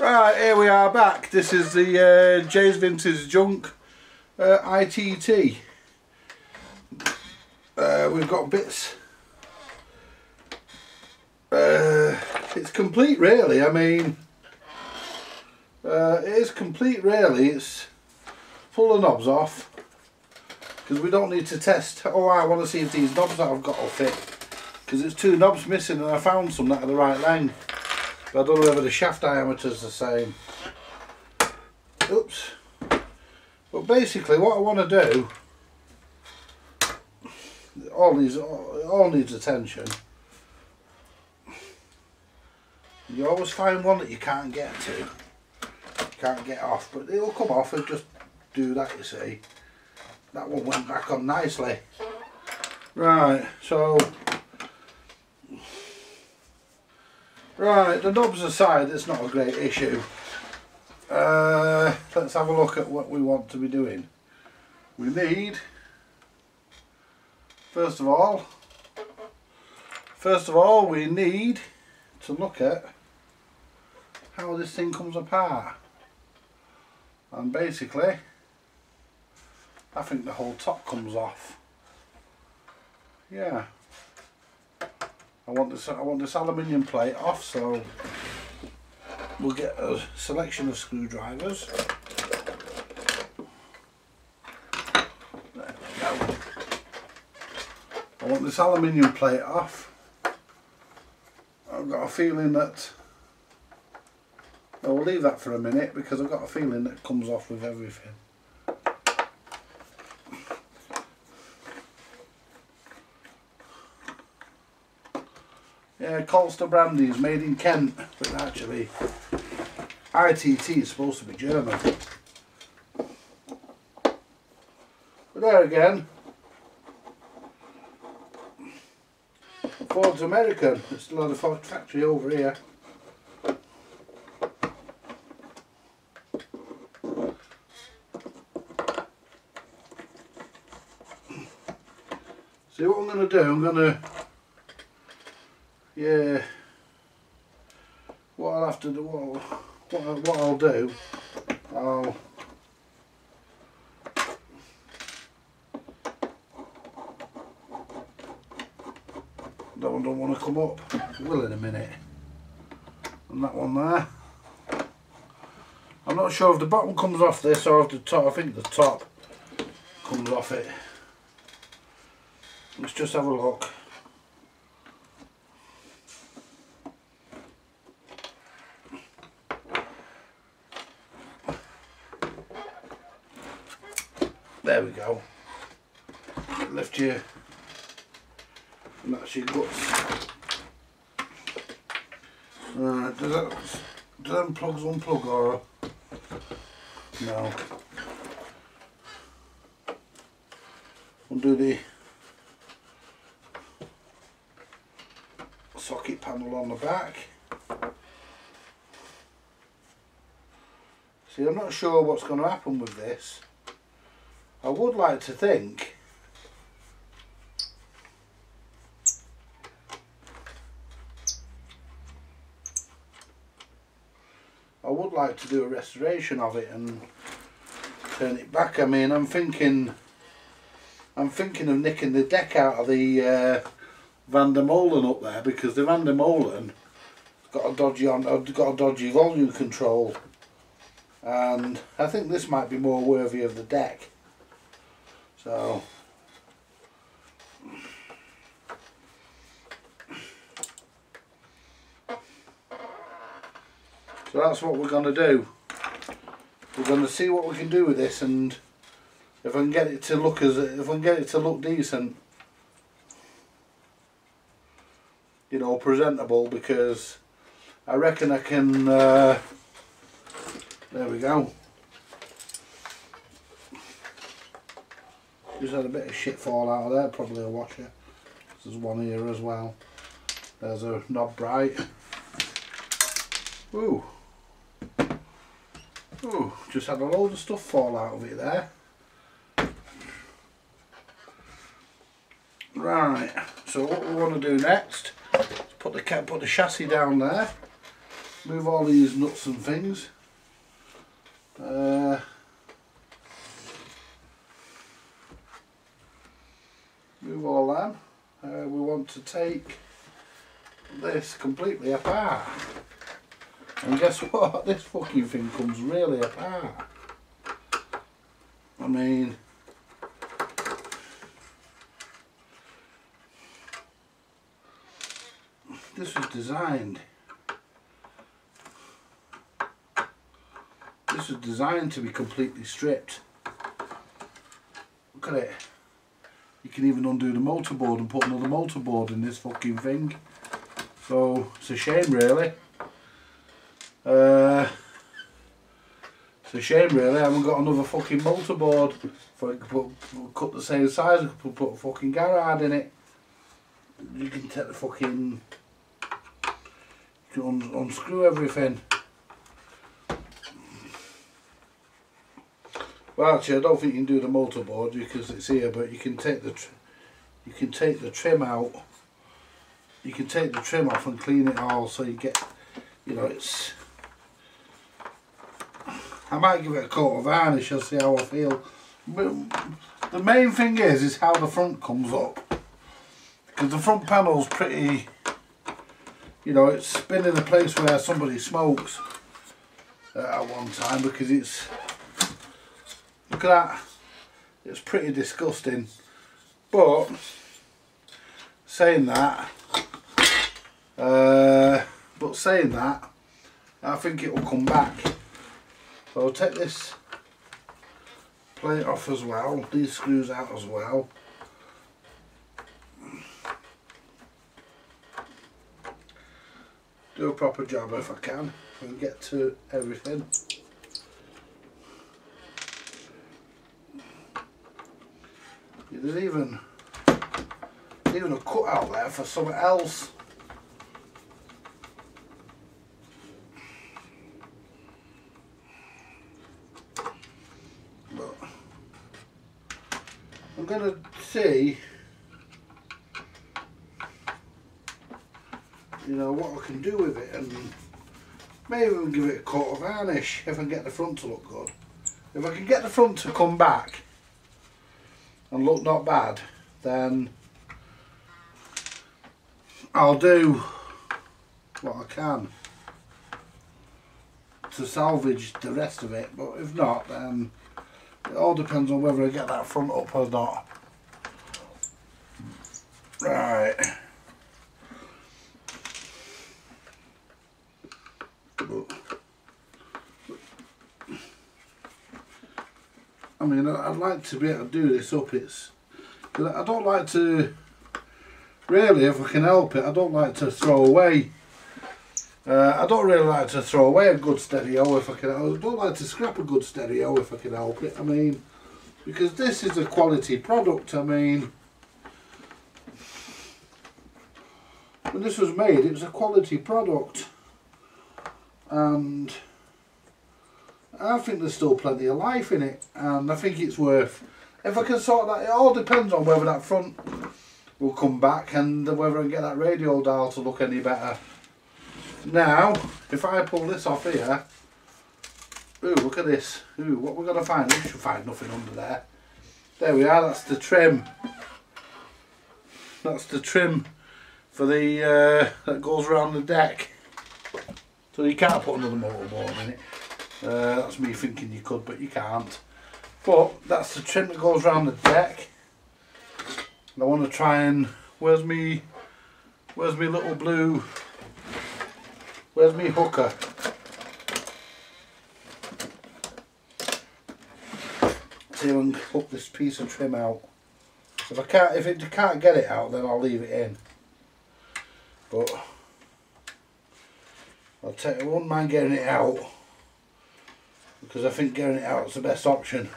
Right, here we are back. This is the Jay's Vintage Junk ITT. We've got bits. It's complete really. I mean, it is complete really. It's full of knobs off. Because we don't need to test. Oh, I want to see if these knobs that I've got will fit. Because there's two knobs missing and I found some that are the right length. But I don't know whether the shaft diameter's the same. Oops. But basically what I want to do, all needs attention. You always find one that you can't get to. You can't get off, but it'll come off and just do that, you see. That one went back on nicely. Right, so right, the knobs aside, it's not a great issue. Let's have a look at what we want to be doing. We need, first of all, we need to look at how this thing comes apart. And basically, I think the whole top comes off. Yeah. I want this aluminium plate off, so we'll get a selection of screwdrivers. There we go. I want this aluminium plate off. I've got a feeling that we'll leave that for a minute because I've got a feeling that it comes off with everything. Yeah, Colster Brandy's made in Kent, but actually ITT is supposed to be German. But there again, Ford's American. It's still at the Ford factory over here. See what I'm going to do, yeah, what I'll have to do, what I'll do, that one don't want to come up, it will in a minute, and that one there. I'm not sure if the bottom comes off this or if the top. I think the top comes off it. Let's just have a look. There we go. Lift you, and that's your guts. Do them plugs unplug or no? Undo the socket panel on the back. See, I'm not sure what's going to happen with this. I would like to think to do a restoration of it and turn it back. I mean, I'm thinking of nicking the deck out of the Van der Molen up there, because the Van der Molen got a dodgy volume control, and I think this might be more worthy of the deck. So that's what we're going to do. We're going to see what we can do with this, and if I can get it to look decent, you know, presentable, because I reckon I can. There we go. Just had a bit of shit fall out of there, probably a washer. There's one here as well. There's a knob bright. Ooh. Ooh, just had a load of stuff fall out of it there. Right, so what we want to do next is put the chassis down there. move all these nuts and things. Move all them. We want to take this completely apart. And guess what? This fucking thing comes really apart. I mean, this was designed. This was designed to be completely stripped. Look at it. You can even undo the motorboard and put another motorboard in this fucking thing. So it's a shame, really. It's a shame, really. I haven't got another fucking motorboard. If I could cut the same size, I could put a fucking garage in it. You can take the fucking. You can unscrew everything. Well, actually, I don't think you can do the motorboard because it's here, but you can take the trim out. You can take the trim off and clean it all, so you get, you know, it's. I might give it a coat of varnish. I'll see how I feel. But the main thing is how the front comes up, because the front panel's pretty. You know, it's been in a place where somebody smokes at one time, because it's. Look at that, it's pretty disgusting, but saying that, I think it will come back. So I'll take this plate off as well, these screws out as well. Do a proper job if I can and get to everything. There's even a cutout there for something else. But I'm going to see, you know, what I can do with it, and maybe even give it a coat of varnish if I can get the front to look good. If I can get the front to come back and look not bad, then I'll do what I can to salvage the rest of it, but if not, then it all depends on whether I get that front up or not. Right. I mean, I'd like to be able to do this up. Cause I don't like to, really, if I can help it, I don't like to throw away. I don't really like to throw away a good stereo if I can. I don't like to scrap a good stereo if I can help it. I mean, because this is a quality product. I mean, when this was made, it was a quality product, and I think there's still plenty of life in it, and I think it's worth, if I can sort that. It all depends on whether that front will come back and whether I can get that radial dial to look any better. Now, if I pull this off here, ooh, look at this. Ooh, what we're going to find? We should find nothing under there. There we are, that's the trim. That's the trim for the, that goes around the deck. So you can't put another motorboard in it. That's me thinking you could, but you can't. But that's the trim that goes around the deck. And I want to try and, where's me little blue, where's me hooker? See if I can hook this piece of trim out. If it can't get it out, then I'll leave it in. But I wouldn't mind getting it out, because I think getting it out is the best option.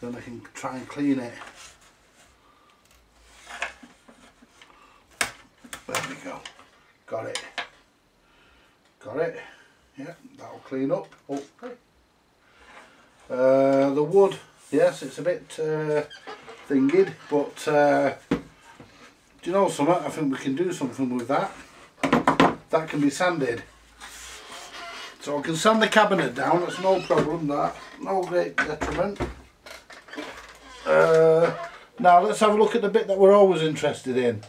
Then I can try and clean it. There we go. Got it. Got it. Yeah, that'll clean up. Okay. The wood, yes, it's a bit thingied, but do you know something? I think we can do something with that. That can be sanded. So I can sand the cabinet down, that's no problem, that. No great detriment. Now let's have a look at the bit that we're always interested in.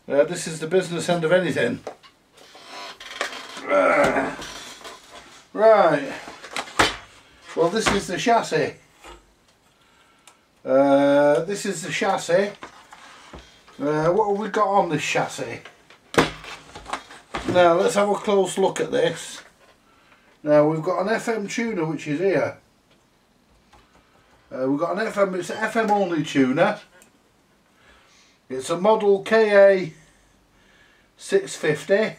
This is the business end of anything. Right. Well, this is the chassis. This is the chassis. What have we got on this chassis? Now let's have a close look at this. Now we've got an FM tuner which is here. We've got an FM, it's an FM only tuner. It's a model KA 650.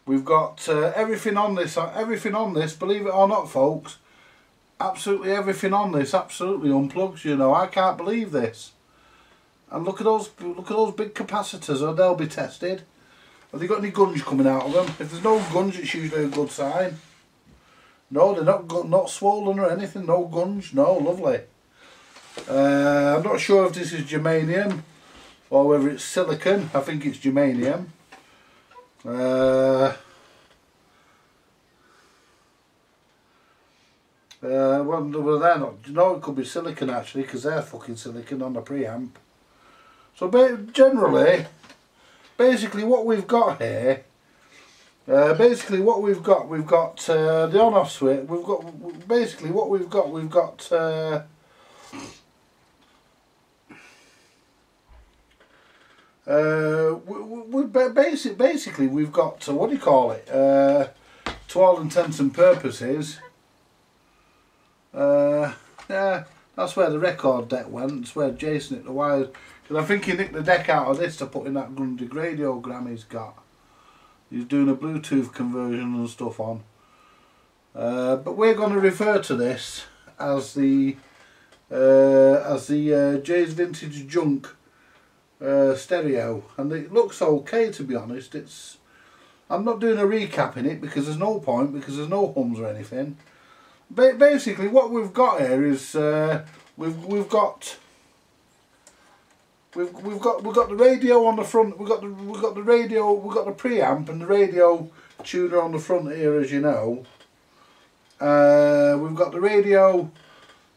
We've got everything on this, believe it or not folks, absolutely everything on this absolutely unplugs, you know. I can't believe this. And look at those big capacitors, or they'll be tested. Have they got any gunge coming out of them? If there's no gunge, it's usually a good sign. No, they're not swollen or anything, no gunge, no, lovely. I'm not sure if this is germanium or whether it's silicon. I think it's germanium. Well, they're not. No, it could be silicon actually, because they're fucking silicon on the preamp. So basically what we've got here, we've got the on-off switch. We've got basically we've got what do you call it? To all intents and purposes, yeah, that's where the record deck went. It's where Jason hit the wires, because I think he nicked the deck out of this to put in that Grundig radiogram he's got. He's doing a Bluetooth conversion and stuff on. But we're going to refer to this as the Jay's Vintage Junk stereo, and it looks okay, to be honest. I'm not doing a recap in it because there's no point, because there's no hums or anything. Basically what we've got here is we've got the radio on the front. We've got the radio, we've got the preamp and the radio tuner on the front here, as you know. We've got the radio.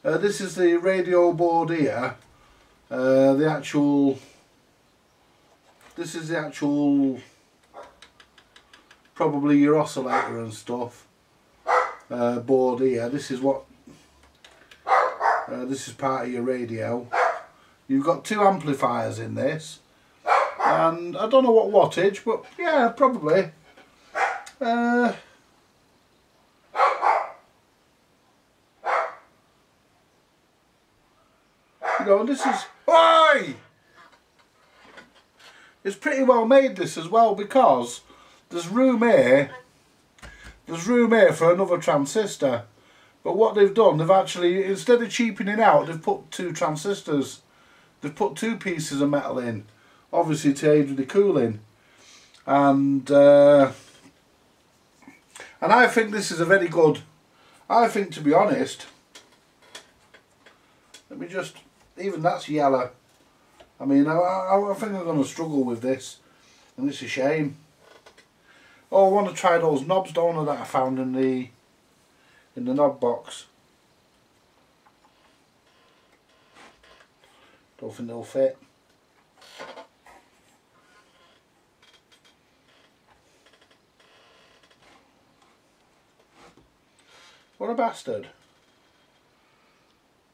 This is the radio board here. This is the actual, probably your oscillator and stuff, board here. This is what, this is part of your radio. You've got two amplifiers in this, and I don't know what wattage, but yeah, probably. You know, this is, oi! It's pretty well made, this as well, because there's room here for another transistor. But what they've done, they've actually, instead of cheapening out, they've put two transistors. They've put two pieces of metal in, obviously to aid with the cooling. And I think this is a very good, I think, to be honest, let me just, even that's yellow. I mean, I think I'm going to struggle with this, and it's a shame. Oh, I want to try those knobs, don't I, that I found in the knob box. Don't think they'll fit. What a bastard.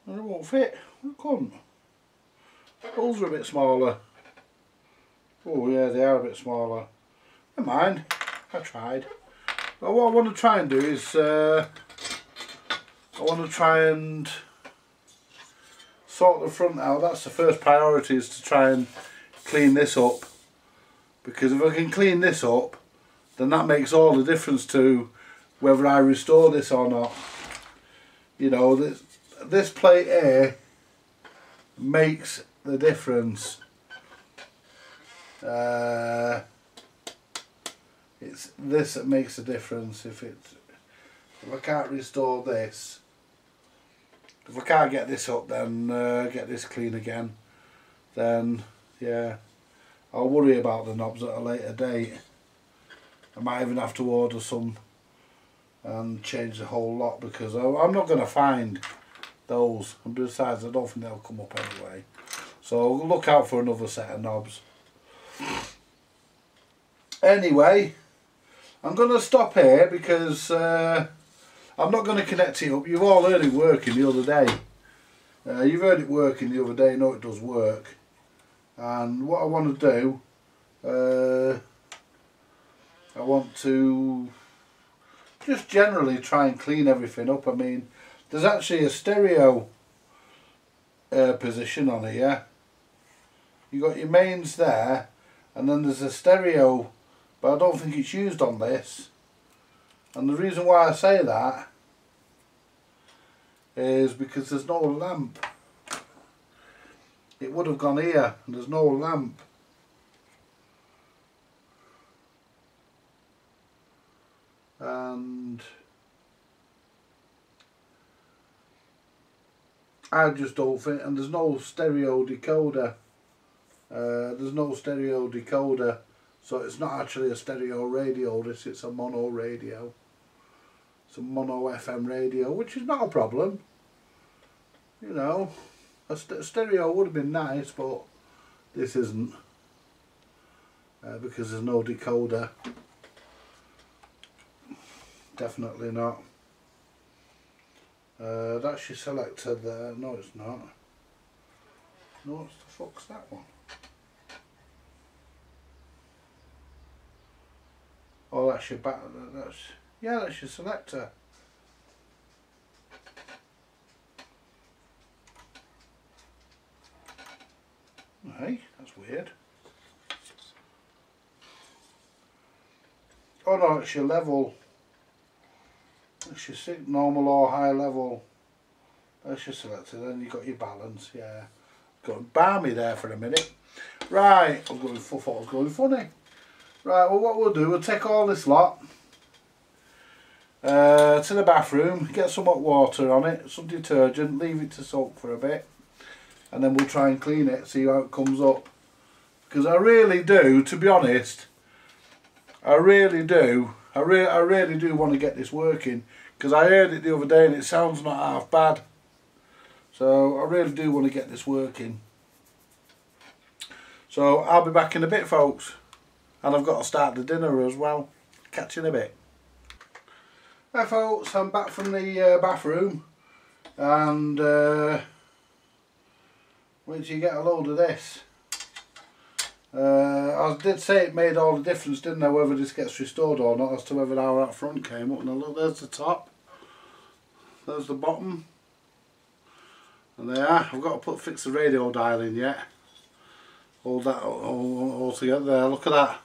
And it won't fit. It couldn't. Holes are a bit smaller. Oh yeah, they are a bit smaller. Never mind. I tried. But what I want to try and do is I want to try and sort the front out. That's the first priority, is to try and clean this up, because if I can clean this up, then that makes all the difference to whether I restore this or not. You know, this plate here makes the difference. It's this that makes the difference. If I can't restore this, If I can't get this up, then get this clean again, then yeah, I'll worry about the knobs at a later date. I might even have to order some and change the whole lot, because I'm not going to find those, and besides I don't think they'll come up anyway, so look out for another set of knobs. Anyway, I'm going to stop here because I'm not going to connect it up. You've all heard it working the other day. You've heard it working the other day, you know it does work. And what I want to do, I want to just generally try and clean everything up. I mean, there's actually a stereo position on here. You got your mains there, and then there's a stereo, but I don't think it's used on this. And the reason why I say that is because there's no lamp. It would have gone here, and there's no lamp. And I just don't think, and there's no stereo decoder. There's no stereo decoder, so it's not actually a stereo radio, it's a mono radio. It's a mono FM radio, which is not a problem. You know, a stereo would have been nice, but this isn't, because there's no decoder. Definitely not. That's your selector there. No, it's not. No, what the fuck's that one? Oh, that's your back. Yeah, that's your selector. Hey, that's weird. Oh no, it's your level. It's your normal or high level. That's your selector. Then you got your balance. Yeah, got balmy there for a minute. Right, I thought I was going funny. Right, well, what we'll do, we'll take all this lot to the bathroom, get some hot water on it, some detergent, leave it to soak for a bit, and then we'll try and clean it, see how it comes up. Because I really do, to be honest, I really do want to get this working, because I heard it the other day and it sounds not half bad. So I really do want to get this working. So I'll be back in a bit, folks, and I've got to start the dinner as well. Catch you in a bit. Hi folks, I'm back from the bathroom, and wait till you get a load of this. I did say it made all the difference, didn't I, whether this gets restored or not, as to whether how that front came up. Now look, there's the top, there's the bottom, and there. I've got to fix the radio dial in yet. Hold that all together there, look at that.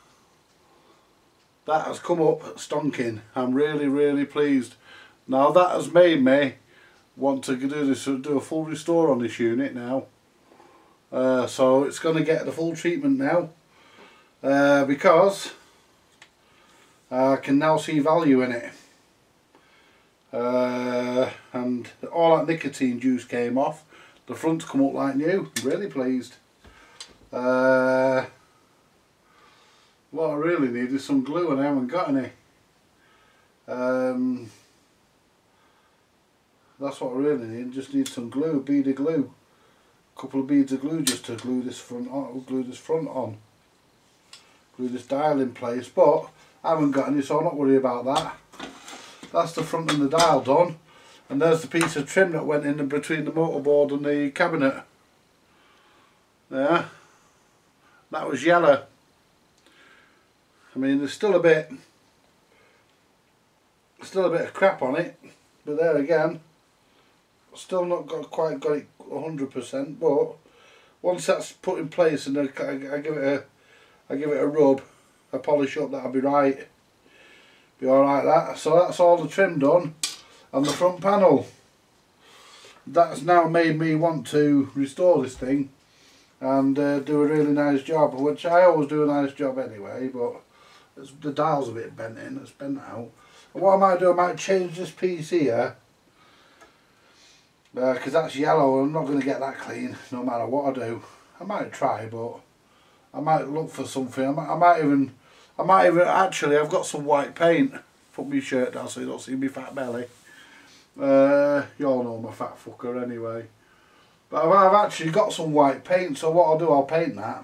That has come up stonking. I'm really pleased. Now that has made me want to do a full restore on this unit now. So it's going to get the full treatment now, because I can now see value in it, and all that nicotine juice came off. The front's come up like new. I'm really pleased. What I really need is some glue, and I haven't got any. That's what I really need. Just need some glue, a bead of glue. Couple of beads of glue just to glue this front on, glue this dial in place, but I haven't got any, so I'm not worried about that. That's the front and the dial done, and there's the piece of trim that went in between the motorboard and the cabinet. There, that was yellow. I mean, there's still a bit of crap on it, but there again, still not quite got it 100%. But once that's put in place and I give it a rub, a polish up, that'll be right. Be all right. That. So that's all the trim done on the front panel. That's now made me want to restore this thing and do a really nice job, which I always do a nice job anyway. But the dial's a bit bent in, it's bent out. And what I might do, I might change this piece here because that's yellow. I'm not going to get that clean no matter what I do. I might try, but I might look for something. I might even actually, I've got some white paint. Put my shirt down so you don't see me fat belly. You all know I'm a fat fucker anyway. But I've actually got some white paint, so what I'll do, I'll paint that.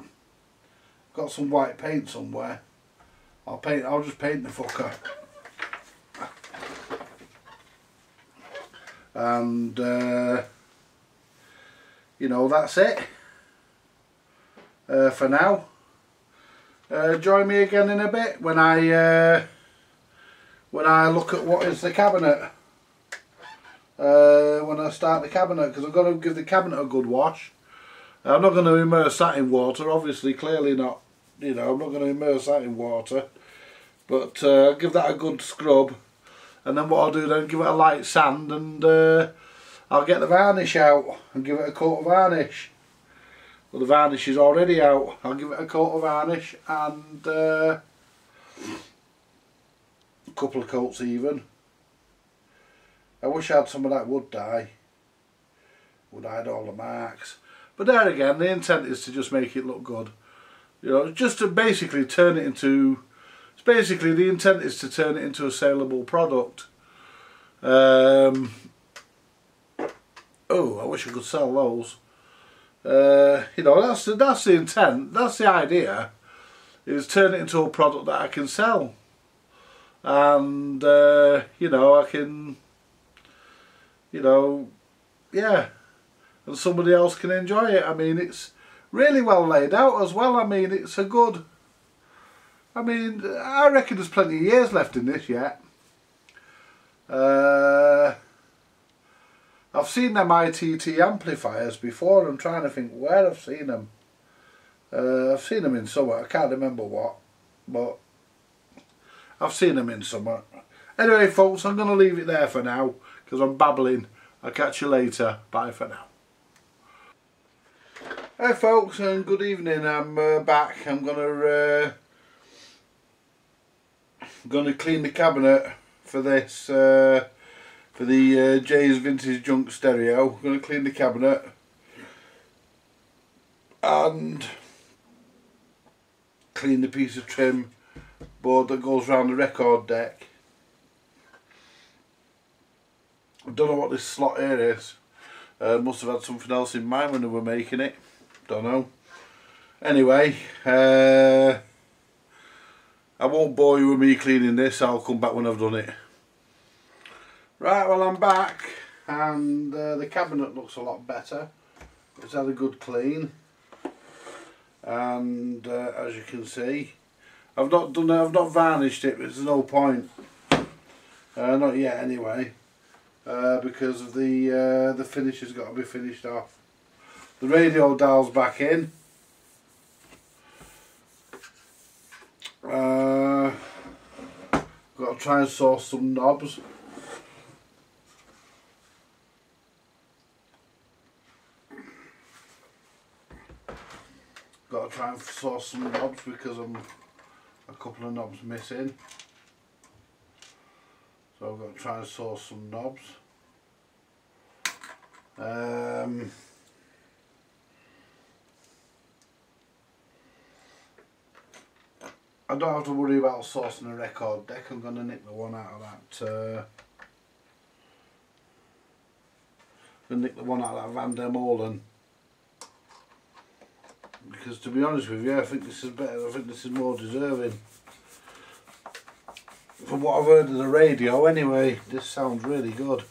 Got some white paint somewhere. I'll just paint the fucker. And you know, that's it for now. Join me again in a bit when I look at what is the cabinet. When I start the cabinet, because I've got to give the cabinet a good wash. I'm not going to immerse that in water, obviously, clearly not. You know, I'm not going to immerse that in water, but I'll give that a good scrub, and then what I'll do then, give it a light sand, and I'll get the varnish out and give it a coat of varnish. Well, the varnish is already out. I'll give it a coat of varnish and a couple of coats even. I wish I had some of that wood dye. Would hide all the marks. But there again, the intent is to just make it look good. You know, just to basically turn it into... Basically, the intent is to turn it into a saleable product. Oh, I wish I could sell those. You know, that's the intent. That's the idea. Is turn it into a product that I can sell. And, you know, I can... You know, yeah, and somebody else can enjoy it. I mean, it's really well laid out as well. I mean, it's a good... I mean, I reckon there's plenty of years left in this yet. I've seen them ITT amplifiers before. I'm trying to think where I've seen them. I've seen them in somewhere. I can't remember what, but I've seen them in somewhere. Anyway, folks, I'm going to leave it there for now, because I'm babbling. I'll catch you later. Bye for now. Hey folks, and good evening. I'm back. I'm gonna clean the cabinet for this for the Jay's Vintage Junk Stereo. I'm gonna clean the cabinet and clean the piece of trim board that goes around the record deck. I don't know what this slot here is. Must have had something else in mind when they were making it. Don't know. Anyway, I won't bore you with me cleaning this. I'll come back when I've done it. Right, well, I'm back, and the cabinet looks a lot better. It's had a good clean, and as you can see, I've not varnished it. But there's no point. Not yet, anyway. Because of the finish has got to be finished off. The radio dial's back in. Got to try and source some knobs. Got to try and source some knobs because I'm a couple of knobs missing. So I've got to try and source some knobs. I don't have to worry about sourcing a record deck. I'm going to nick the one out of that. Van der Molen. Because to be honest with you, I think this is better. I think this is more deserving. From what I've heard of the radio, anyway, this sounds really good.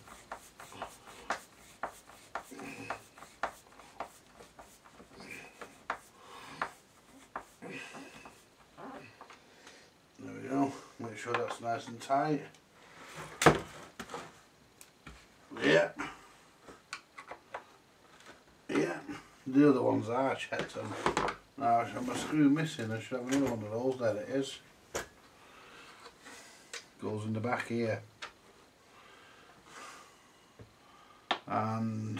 There we go. Make sure that's nice and tight. Yeah. Yeah. The other ones are checked them. Now, I'm a screw missing. I should have another one of those. There it is. Goes in the back here, and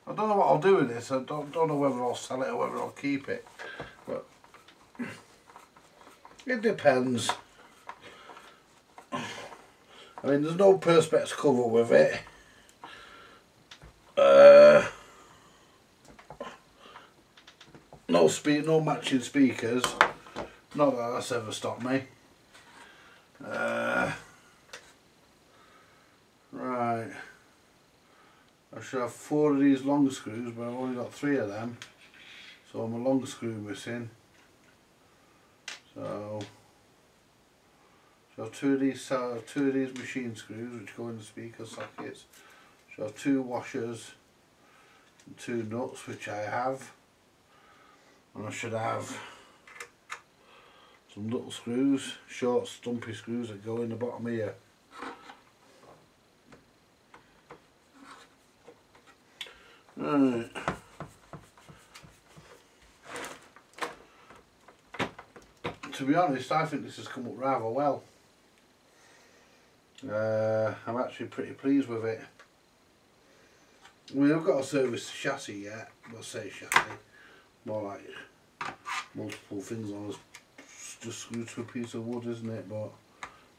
I don't know what I'll do with this. I don't know whether I'll sell it or whether I'll keep it, but it depends. I mean, there's no Perspex cover with it. No matching speakers. Not that that's ever stopped me. Right. I should have 4 of these long screws, but I've only got 3 of them. So I'm a long screw missing. So two of these machine screws which go in the speaker sockets. So I have 2 washers and 2 nuts, which I have. And I should have some little screws, short stumpy screws that go in the bottom here. Right. To be honest, I think this has come up rather well. I'm actually pretty pleased with it. I mean, I've got to service the chassis yet. Well, say chassis, more like multiple things on us, just screwed to a piece of wood, isn't it? But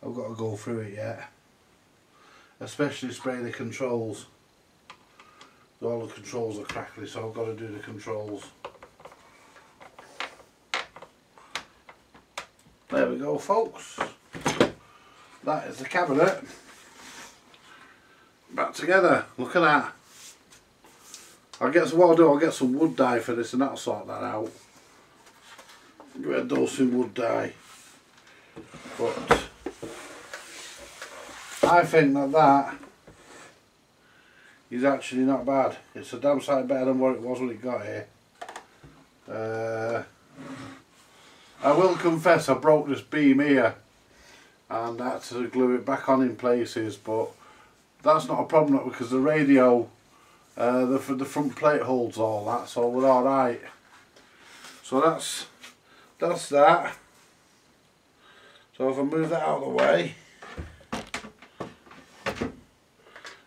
I've got to go through it yet. Especially spray the controls. All the controls are crackly, so I've got to do the controls. There we go, folks. That is the cabinet. Back together. Look at that. What I'll do, I'll get some wood dye for this and that'll sort that out. Red dosing wood dye. But I think that is actually not bad. It's a damn sight better than what it was when it got here. I will confess I broke this beam here and I had to glue it back on in places, but that's not a problem because the radio, the front plate holds all that, so we're alright. So that's that. So if I move that out of the way,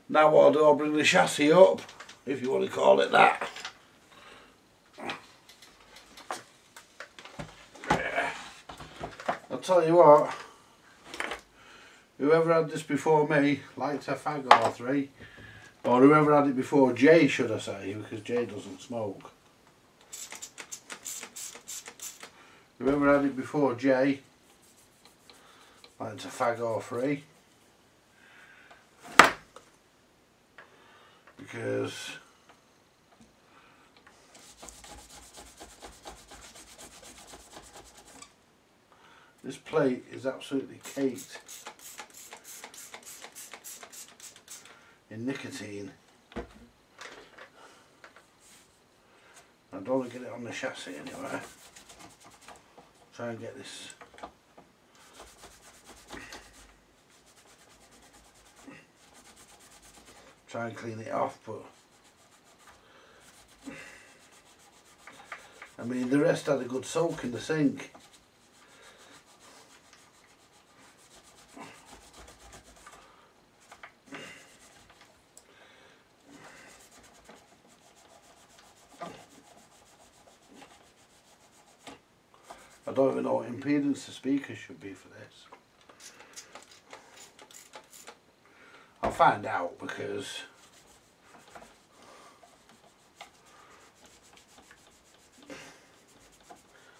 now what I'll do, I'll bring the chassis up, if you want to call it that. I'll tell you what, whoever had this before me liked a fag or 3, or whoever had it before Jay, should I say, because Jay doesn't smoke. Whoever had it before Jay liked a fag or 3, because this plate is absolutely caked in nicotine. I don't want to get it on the chassis anyway. Try and get this. Try and clean it off, but I mean the rest had a good soak in the sink. I don't even know what impedance the speakers should be for this. I'll find out because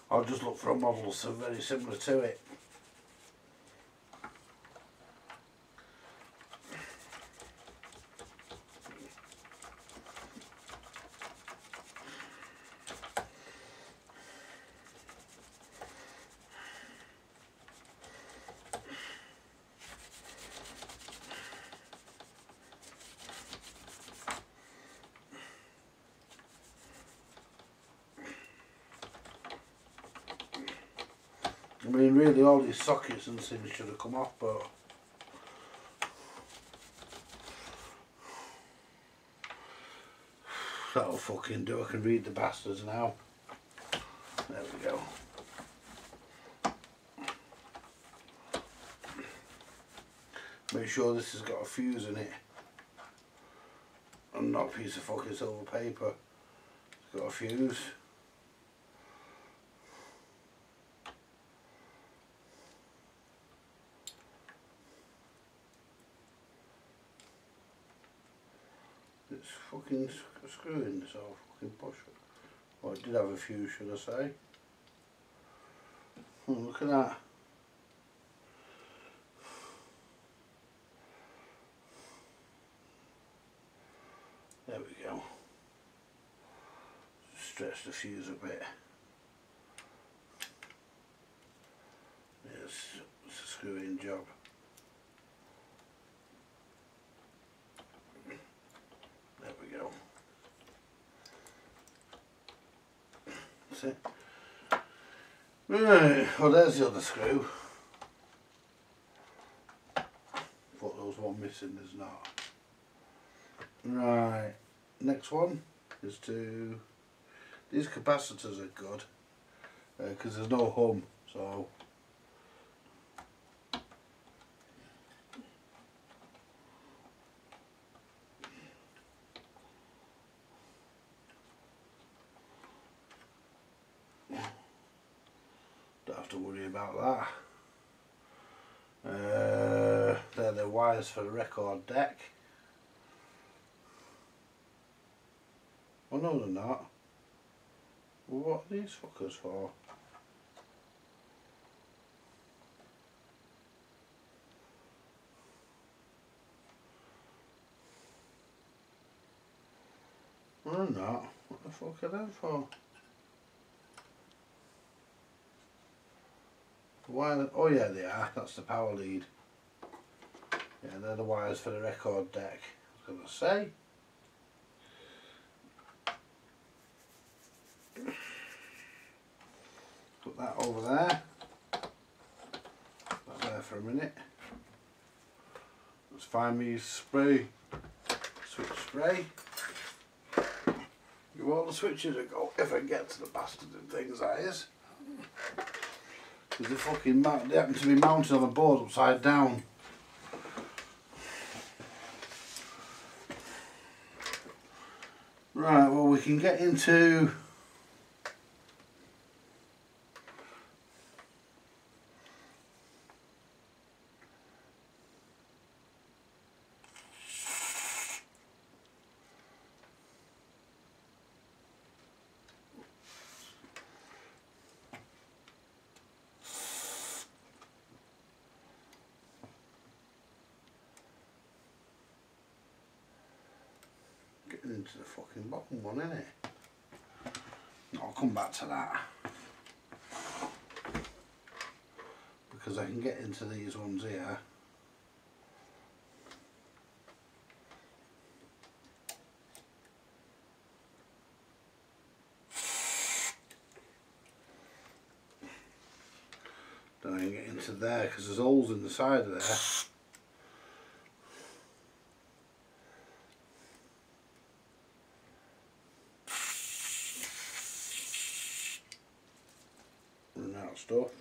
I'll just look for a model so very similar to it. I mean, really all these sockets and things should have come off, but that'll fucking do. I can read the bastards now. There we go. Make sure this has got a fuse in it and not a piece of fucking silver paper. It's got a fuse. it's fucking screwing, so fucking push it. Well, it did have a few, should I say. Oh, look at that. There we go. Stretch the fuse a bit. Yes, it's a screw-in job. There we go. That's it. Right, well there's the other screw. Thought there was one missing, there's not. Right, next one is to... These capacitors are good because there's no hum, so... Don't have to worry about that. They're the wires for the record deck. Oh no, they're not. Well, what are these fuckers for? No, they're not. What the fuck are them for? Wire, oh yeah, they are. That's the power lead. Yeah, they're the wires for the record deck. I was going to say. Put that over there. Put that there for a minute. Let's find me spray. Switch spray. Give all the switches a go if I get to the bastard things, that is. Because they fucking they happen to be mounted on a board upside down. Right, well we can get into into the fucking bottom one, innit? I'll come back to that because I can get into these ones here. Then I can get into there because there's holes in the side of there. Stuff.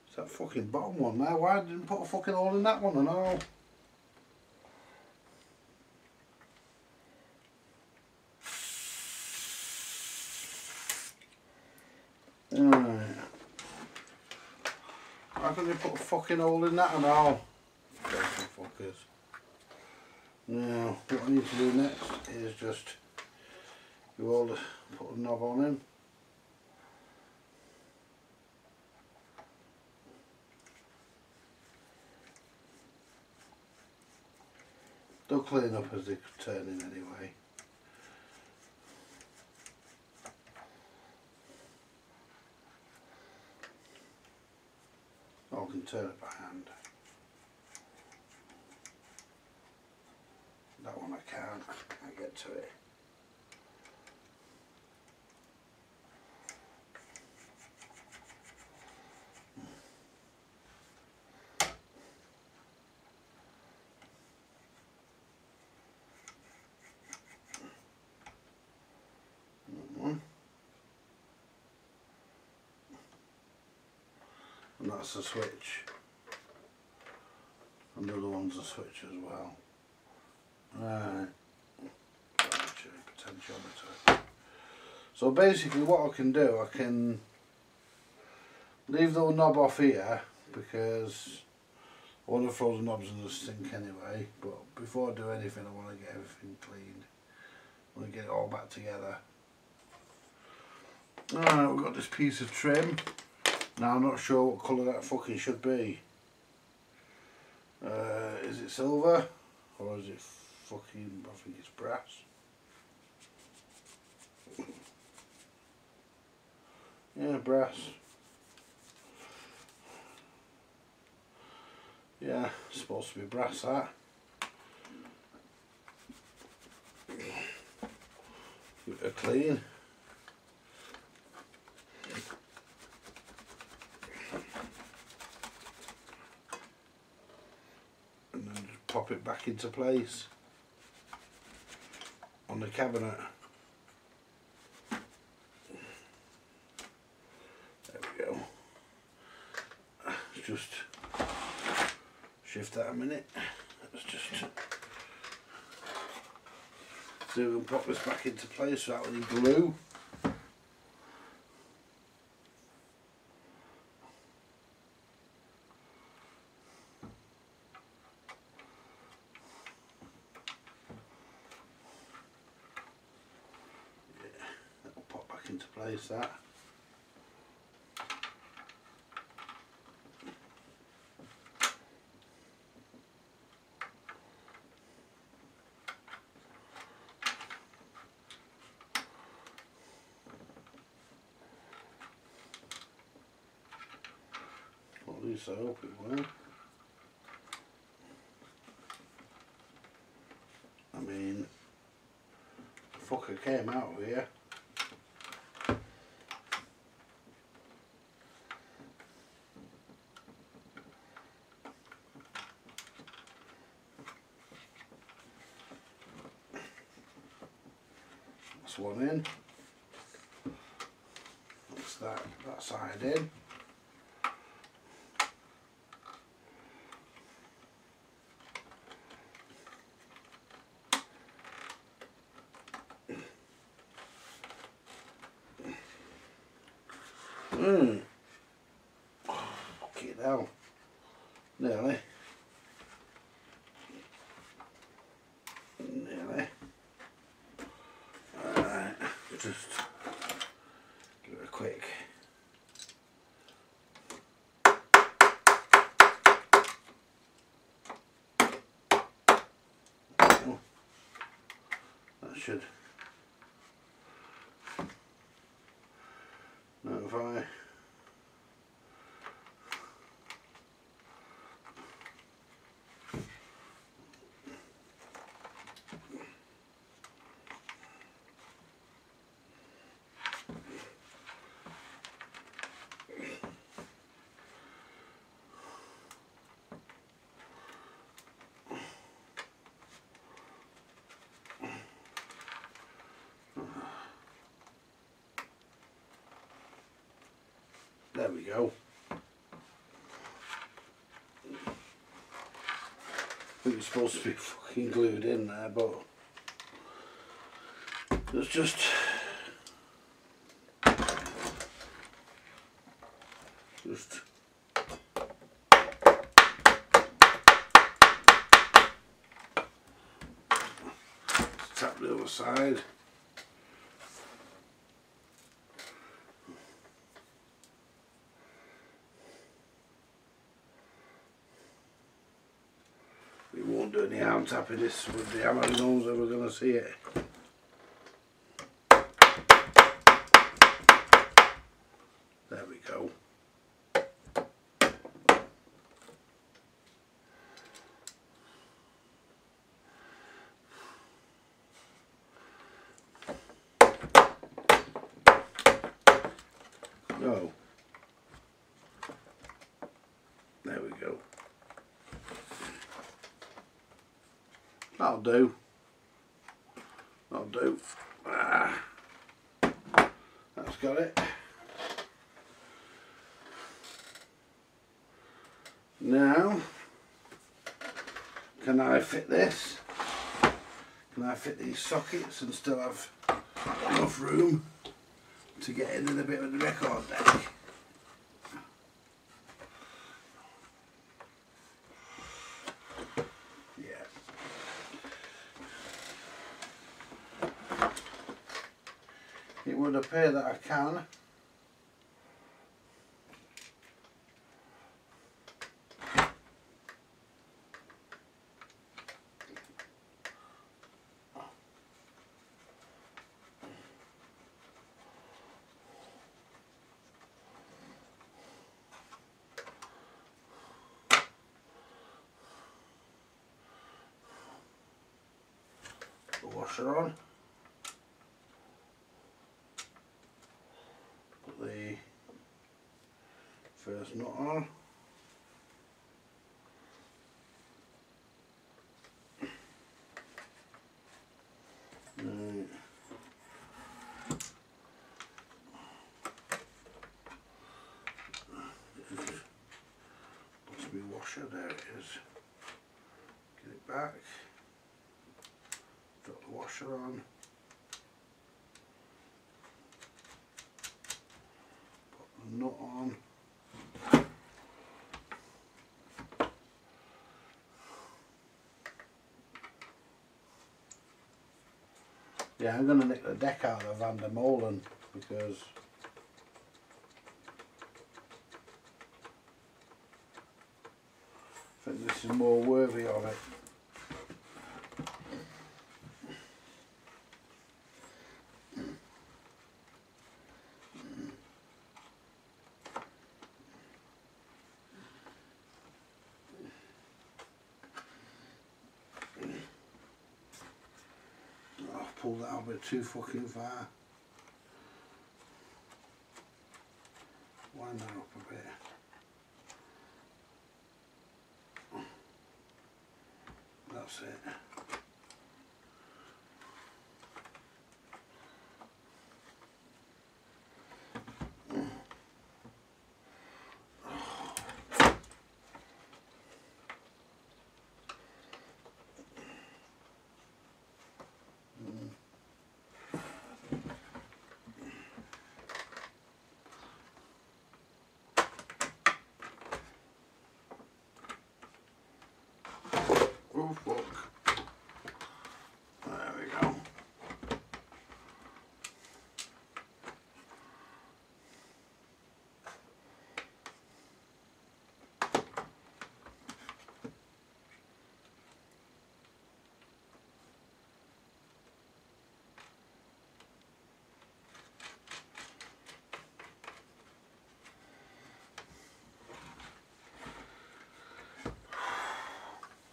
It's that fucking bottom one there. Why didn't put a fucking hole in that one and all? Right. Why couldn't you put a fucking hole in that and all? Fuckers. Now, what I need to do next is just put a knob on him. They'll clean up as they turn in anyway. I can turn it by hand. That one I can't get to it. And that's the switch. And the other one's a switch as well. Right. Potentiometer. So basically what I can do, I can leave the knob off here because I want to throw the knobs in the sink anyway, but before I do anything I want to get everything cleaned. I want to get it all back together. Alright, we've got this piece of trim. Now I'm not sure what colour that fucking should be. Is it silver or is it fucking, I think it's brass. Yeah, brass. Yeah, it's supposed to be brass that. Give it a clean. And then just pop it back into place on the cabinet. There we go. Just shift that a minute. Let's just see if we can pop this back into place without any glue. Yeah, that'll pop back into place, that. At least I hope it will. I mean, the fucker came out of here. That's one in. That's that side in. Fucking hell. Nearly. Alright, just give it a quick. Oh, that should notify. There we go. I think it's supposed to be fucking glued in there, but it's just tap the other side. We won't do any arm tapping this with the hammer, who knows if we're going to see it. There we go. No. There we go. That'll do. That'll do. Ah, that's got it. Now, can I fit this? Can I fit these sockets and still have enough room to get in a bit with the record deck. It would appear that I can. The washer on. The first nut on. Must be washer, there it is. Get it back. Drop the washer on. Nut on. Yeah, I'm going to nick the deck out of Van der Molen because I think this is more worthy of it. Pull that a bit too fucking far. Wind that up a bit. That's it. Oh fuck. There we go.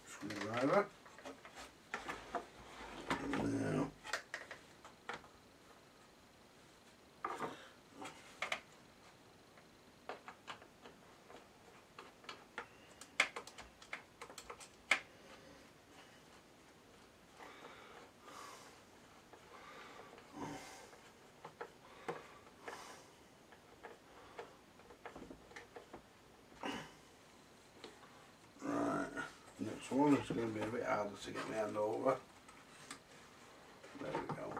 Screwdriver. Now. Next one is going to be a bit harder to get my hand over. There we go.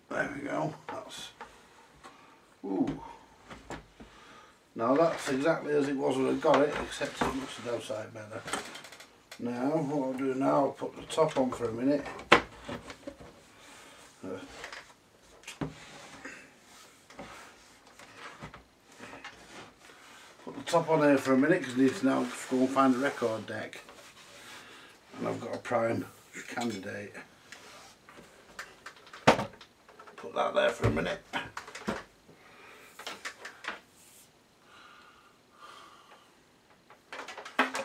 There we go. That's. Ooh. Now that's exactly as it was when I got it, except it looks a downside better. Now, what I'll do now, I'll put the top on for a minute. Put the top on here for a minute because I need to now go and find a record deck. And I've got a prime candidate. Put that there for a minute.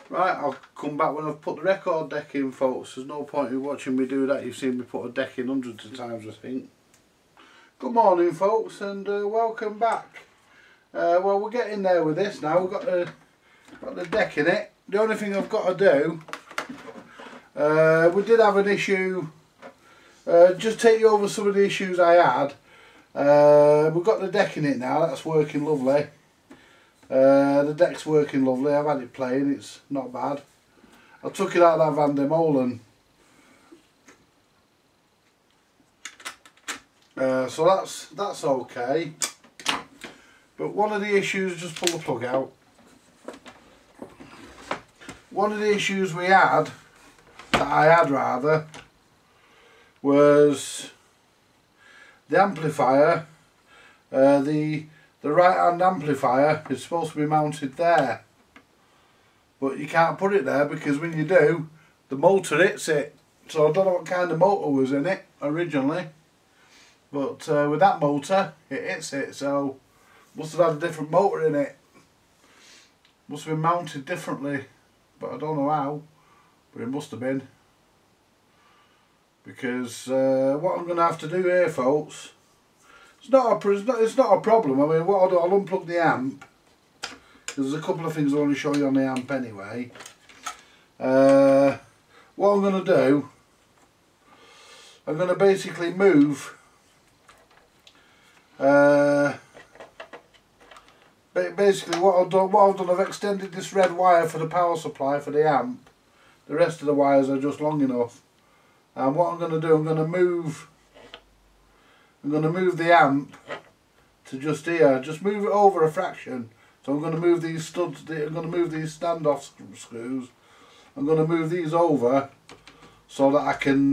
Right, I'll come back when I've put the record deck in, folks. There's no point in watching me do that. You've seen me put a deck in hundreds of times, I think. Good morning, folks, and welcome back. Well, we're getting there with this now. We've got the deck in it. The only thing I've got to do, we did have an issue. Just take you over some of the issues I had. We've got the deck in it now. That's working lovely. The deck's working lovely, I've had it playing, it's not bad. I took it out of that Van der Molen. So that's okay. But one of the issues, just pull the plug out. One of the issues we had, that I had rather, was the amplifier. The right hand amplifier is supposed to be mounted there, but you can't put it there because when you do, the motor hits it. So I don't know what kind of motor was in it originally, but with that motor it hits it, so must have had a different motor in it. Must have been mounted differently, but I don't know how, but it must have been. Because what I'm going to have to do here, folks, it's not a problem. I mean, what I'll do, I'll unplug the amp. There's a couple of things I want to show you on the amp anyway. What I'm going to do, I'm going to basically move basically what I've done, I've extended this red wire for the power supply for the amp. The rest of the wires are just long enough. And what I'm going to do, I'm going to move the amp to just here, just move it over a fraction. So I'm going to move these studs, I'm going to move these standoff screws, I'm going to move these over so that I can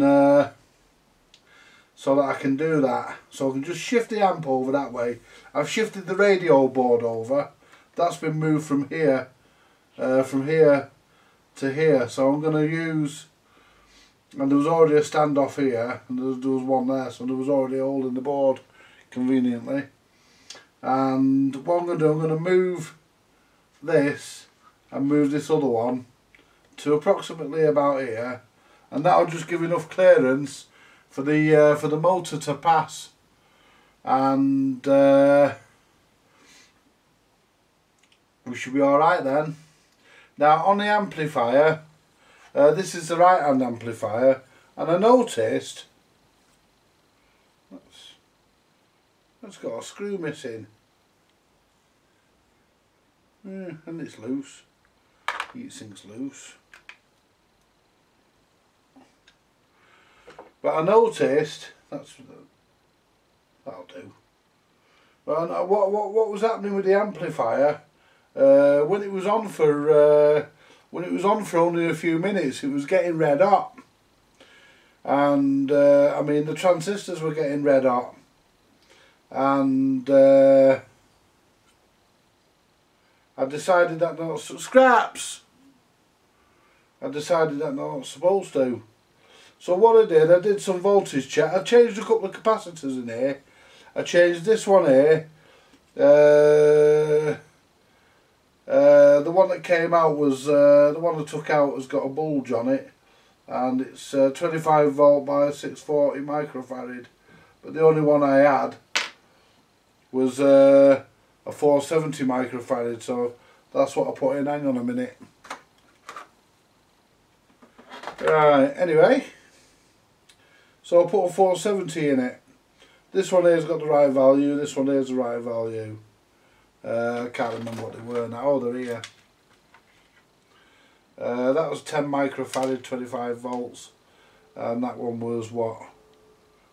do that. So I can just shift the amp over that way. I've shifted the radio board over. That's been moved from here to here. So I'm going to use, and there was already a standoff here, and there was one there, so there was already a hole in the board conveniently. And what I'm going to do, I'm going to move this and move this other one to approximately about here, and that'll just give enough clearance for the motor to pass, and we should be alright then. Now on the amplifier, this is the right hand amplifier, and I noticed that's got a screw missing. And it's loose. Heatsink's loose. But I noticed that'll do. But what was happening with the amplifier? When it was on for only a few minutes, it was getting red hot, and I mean the transistors were getting red hot, and I decided that not scraps. I decided that not supposed to. So what I did some voltage check. I changed a couple of capacitors in here. I changed this one here. The one that came out was the one I took out has got a bulge on it, and it's 25 volt by 640 microfarad. But the only one I had was a 470 microfarad, so that's what I put in. Hang on a minute. Right, anyway, so I put a 470 in it. This one here's got the right value, this one here's the right value. I can't remember what they were now. Oh, they're here. That was 10 microfarad, 25 volts, and that one was what,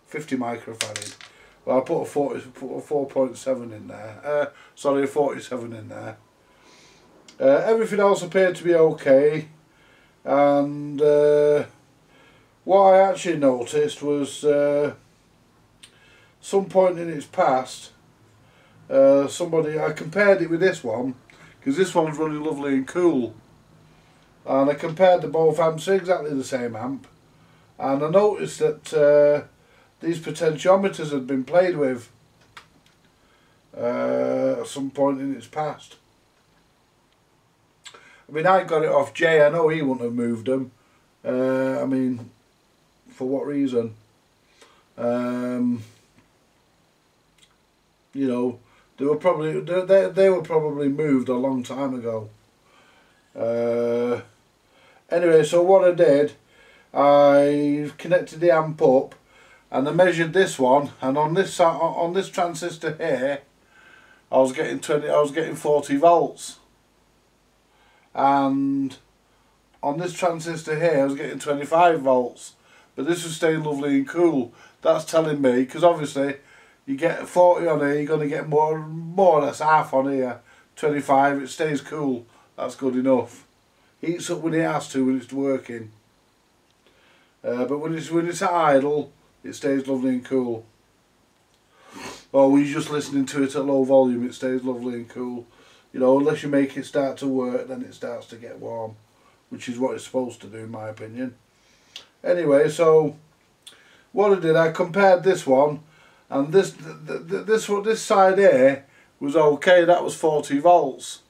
50 microfarad. Well, I put a 4.7 in there. Sorry, a 47 in there. Everything else appeared to be okay, and what I actually noticed was some point in its past, I compared it with this one, because this one's running lovely and cool, and I compared the both amps, exactly the same amp, and I noticed that these potentiometers had been played with at some point in its past. I mean, I got it off Jay. I know he wouldn't have moved them. I mean, for what reason? You know, they were probably moved a long time ago. Anyway, so what I did, I connected the amp up, and I measured this one, and on this transistor here, I was getting 40 volts, and on this transistor here I was getting 25 volts, but this was staying lovely and cool. That's telling me, because obviously you get 40 on here, you're going to get more or less half on here. 25, it stays cool. That's good enough. Heats up when it has to, when it's working. But when it's at idle, it stays lovely and cool. Or when you're just listening to it at low volume, it stays lovely and cool. You know, unless you make it start to work, then it starts to get warm, which is what it's supposed to do, in my opinion. Anyway, so what I did, I compared this one, and this side here was okay. That was 40 volts.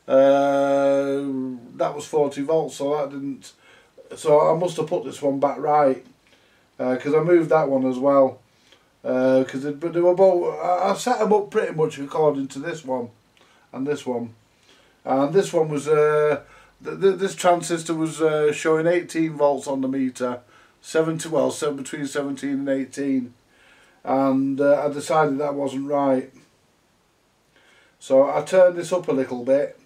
That was 40 volts, so that didn't. So I must have put this one back right, because I moved that one as well. Because they were both. I set them up pretty much according to this one, and this one, and this one was. This transistor was showing 18 volts on the meter, between 17 and 18, and I decided that wasn't right. So I turned this up a little bit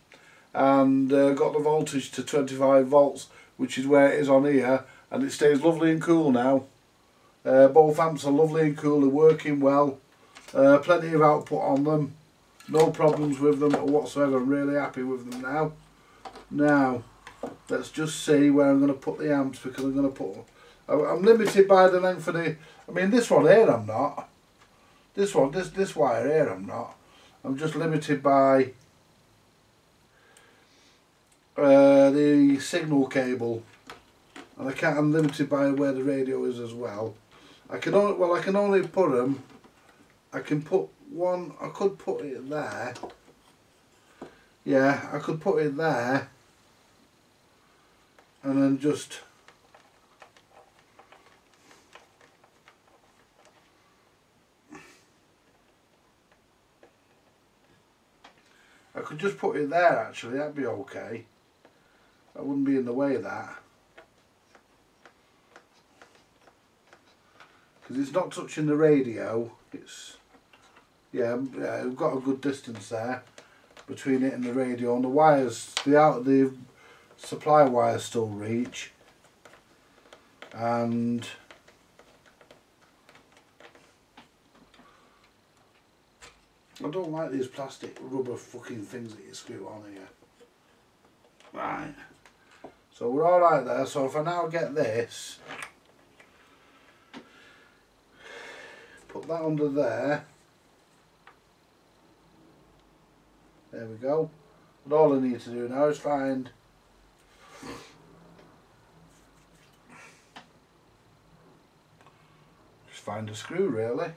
and got the voltage to 25 volts, which is where it is on here, and it stays lovely and cool now. Both amps are lovely and cool, they're working well, plenty of output on them, no problems with them whatsoever. I'm really happy with them now. Now, let's just see where I'm going to put the amps, because I'm going to put... I'm limited by the length of the... I mean, this one here I'm not. This wire here I'm not. I'm just limited by the signal cable, and I'm limited by where the radio is as well. I can only put them. I can put one. I could put it there. Yeah, I could put it there, and then just. I could just put it there actually, that'd be okay. That wouldn't be in the way of that. Because it's not touching the radio, it's... Yeah, we've got a good distance there between it and the radio, and the wires, the supply wires still reach. And... I don't like these plastic rubber fucking things that you screw on here. Right. So we're alright there. So if I now get this, put that under there. There we go. And all I need to do now is find a screw really.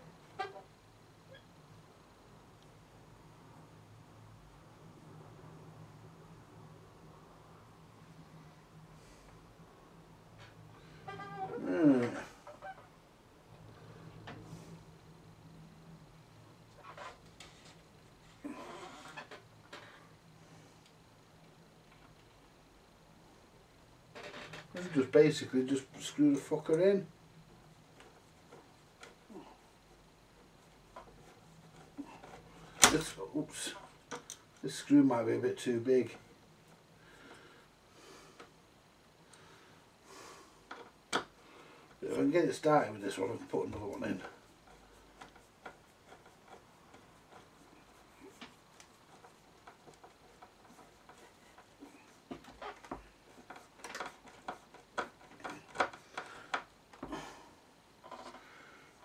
Just basically just screw the fucker in. This screw might be a bit too big. If I can get it started with this one, I can put another one in.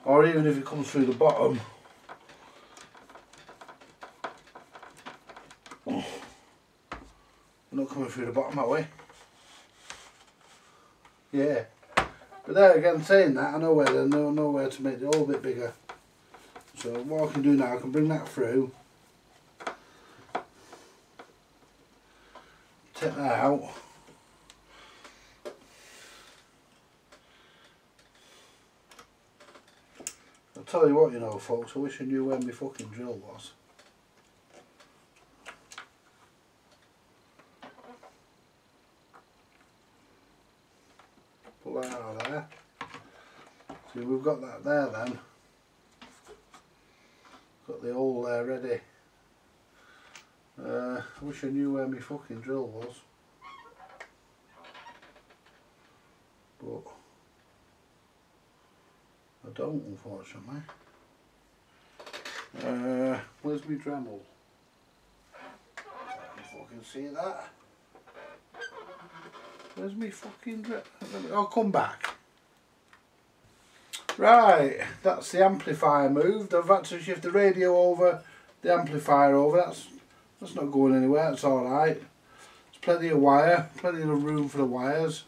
Or even if it comes through the bottom. We're not coming through the bottom, are we? Yeah. But there again, saying that, I know where to make the hole a bit bigger. So what I can do now, I can bring that through. Take that out. I'll tell you what, you know, folks, I wish I knew where my fucking drill was. Pull that out of there. See, we've got that there then. Got the hole there ready. I wish I knew where my fucking drill was. But I don't, unfortunately. Where's my Dremel? Can't fucking see that. Where's my fucking Dremel? I'll come back. Right, that's the amplifier moved. I've had to shift the radio over, the amplifier over. That's not going anywhere. It's all right. There's plenty of wire, plenty of room for the wires.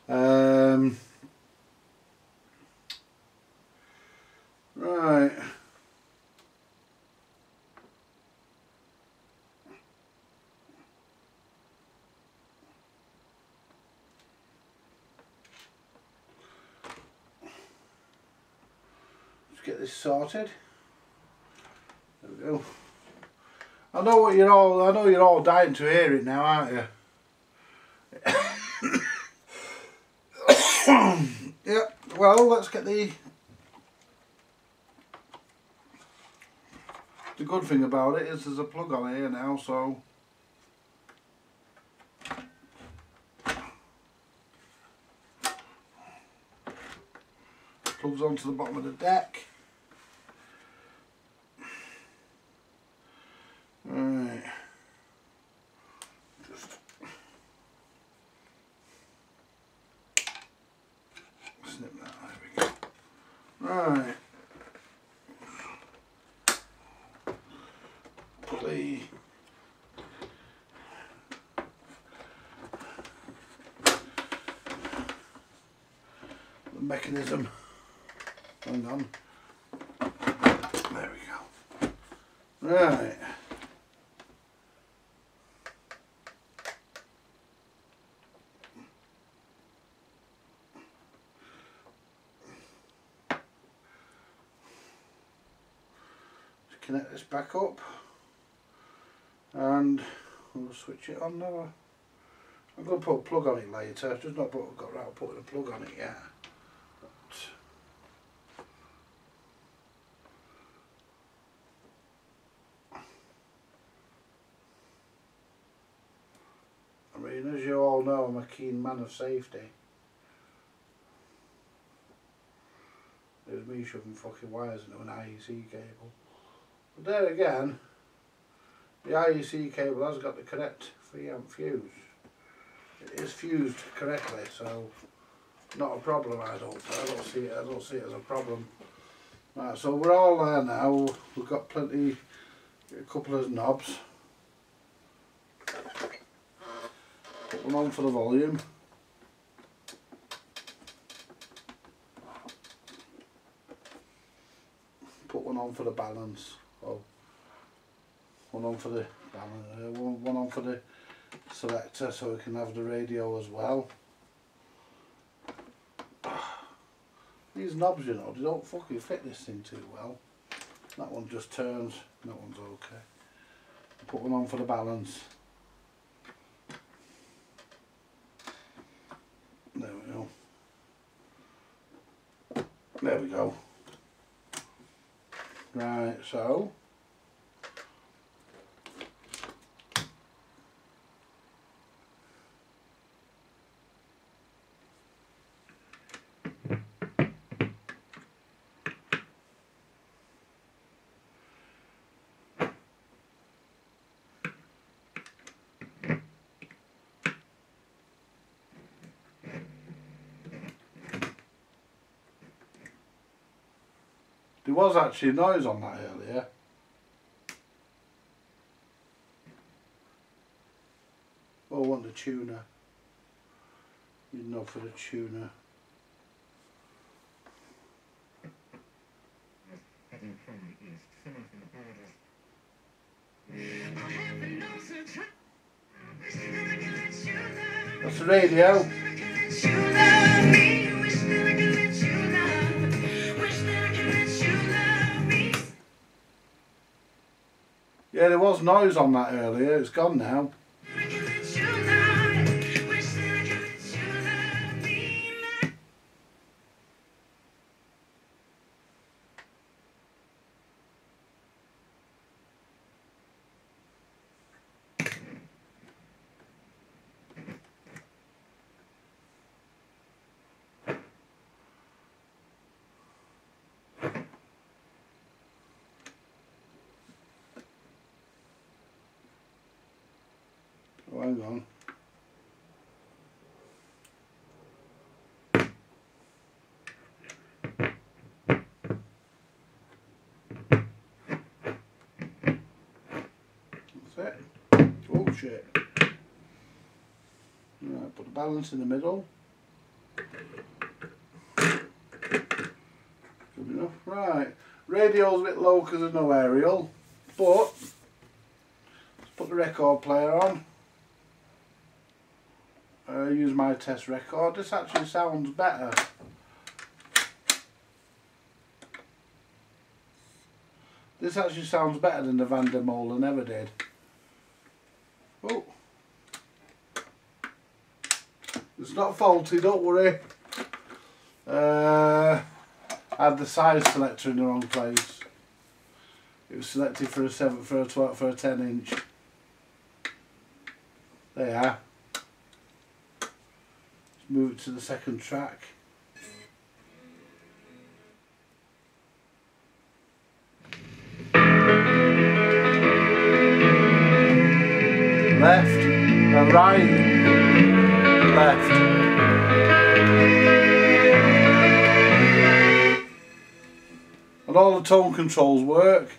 Right. Let's get this sorted. There we go. I know you're all dying to hear it now, aren't you? Yeah, well, let's get the good thing about it is there's a plug on here now, so plugs onto the bottom of the deck. Right. Just snip that, there we go. Right. Put the mechanism, hang on, there we go. Right. Connect this back up and we'll switch it on now. I'm going to put a plug on it later. I've just not got around to putting a plug on it yet. I mean, as you all know, I'm a keen man of safety. There's me shoving fucking wires into an IEC cable. But there again, the IEC cable has got the correct 3 amp fuse. It is fused correctly, so not a problem. I don't see it as a problem. Right, so we're all there now. We've got a couple of knobs. Put one on for the volume. Put one on for the balance. Oh, one on for the balance. One on for the selector, so we can have the radio as well. These knobs, you know, they don't fucking fit this thing too well. That one just turns. That one's okay. Put one on for the balance. There we go. There we go. Right, so there was actually noise on that earlier. Oh, I want the tuner. You know, for the tuner. That's the radio. Yeah, there was noise on that earlier. It's gone now. hang on. That's it. Oh shit. Right, put the balance in the middle. Good enough. Right. Radio's a bit low because there's no aerial, but let's put the record player on. Use my test record. This actually sounds better. This actually sounds better than the Van der Molen ever did. Oh. It's not faulty, don't worry. I had the size selector in the wrong place. It was selected for a 7, for a 12, for a 10-inch. There you are. Let's move it to the second track. Left and right, left. And all the tone controls work.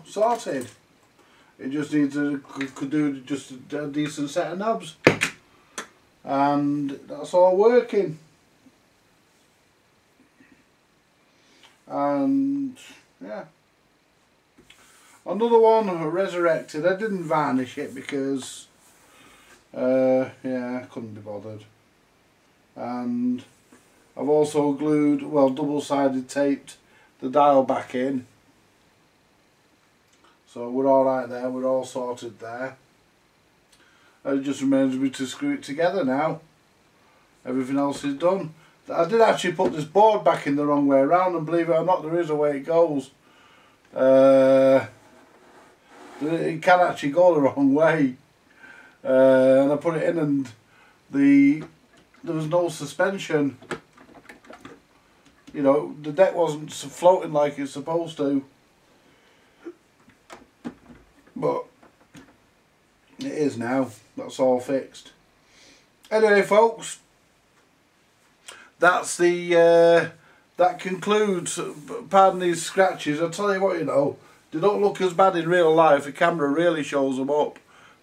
Sorted. It just needs could do just a decent set of knobs, and that's all working. And yeah, another one resurrected. I didn't varnish it because yeah, I couldn't be bothered. And I've also glued, well, double-sided taped the dial back in. So we're all right there, we're all sorted there. It just remains me to screw it together now. Everything else is done. I did actually put this board back in the wrong way around, and believe it or not, there is a way it goes. It can actually go the wrong way. And I put it in, and there was no suspension. You know, the deck wasn't floating like it's supposed to. But it is now. That's all fixed. Anyway, folks, that's the that concludes. Pardon these scratches. I'll tell you what, you know, they don't look as bad in real life. The camera really shows them up,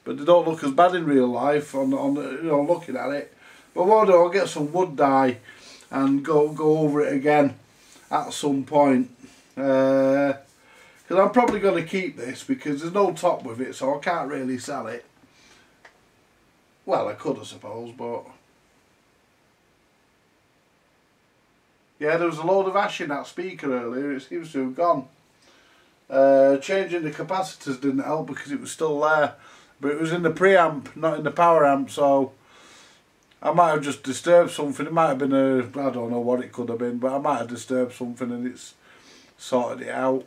but they don't look as bad in real life on the, you know, looking at it. But what I'll do, I'll get some wood dye and go over it again at some point. Because I'm probably going to keep this because there's no top with it, so I can't really sell it. Well, I could, I suppose, but yeah, there was a load of ash in that speaker earlier. It seems to have gone. Changing the capacitors didn't help because it was still there, but it was in the preamp, not in the power amp, so I might have just disturbed something. It might have been a, I don't know what it could have been, but I might have disturbed something and it's sorted it out.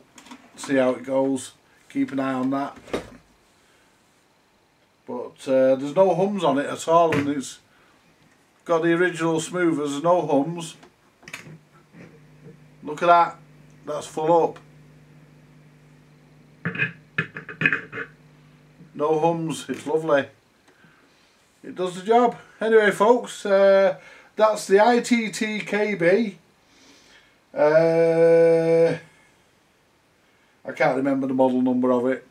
See how it goes, keep an eye on that. But there's no hums on it at all, and it's Got the original smoothers, no hums. Look at that, that's full up. No hums, it's lovely. It does the job. Anyway folks, that's the ITT KB. I can't remember the model number of it.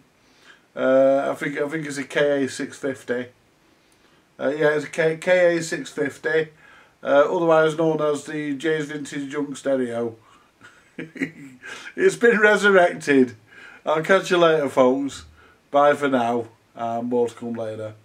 I think it's a KA650. Yeah, it's a KA650, otherwise known as the Jay's Vintage Junk Stereo. It's been resurrected. I'll catch you later folks. Bye for now, and more to come later.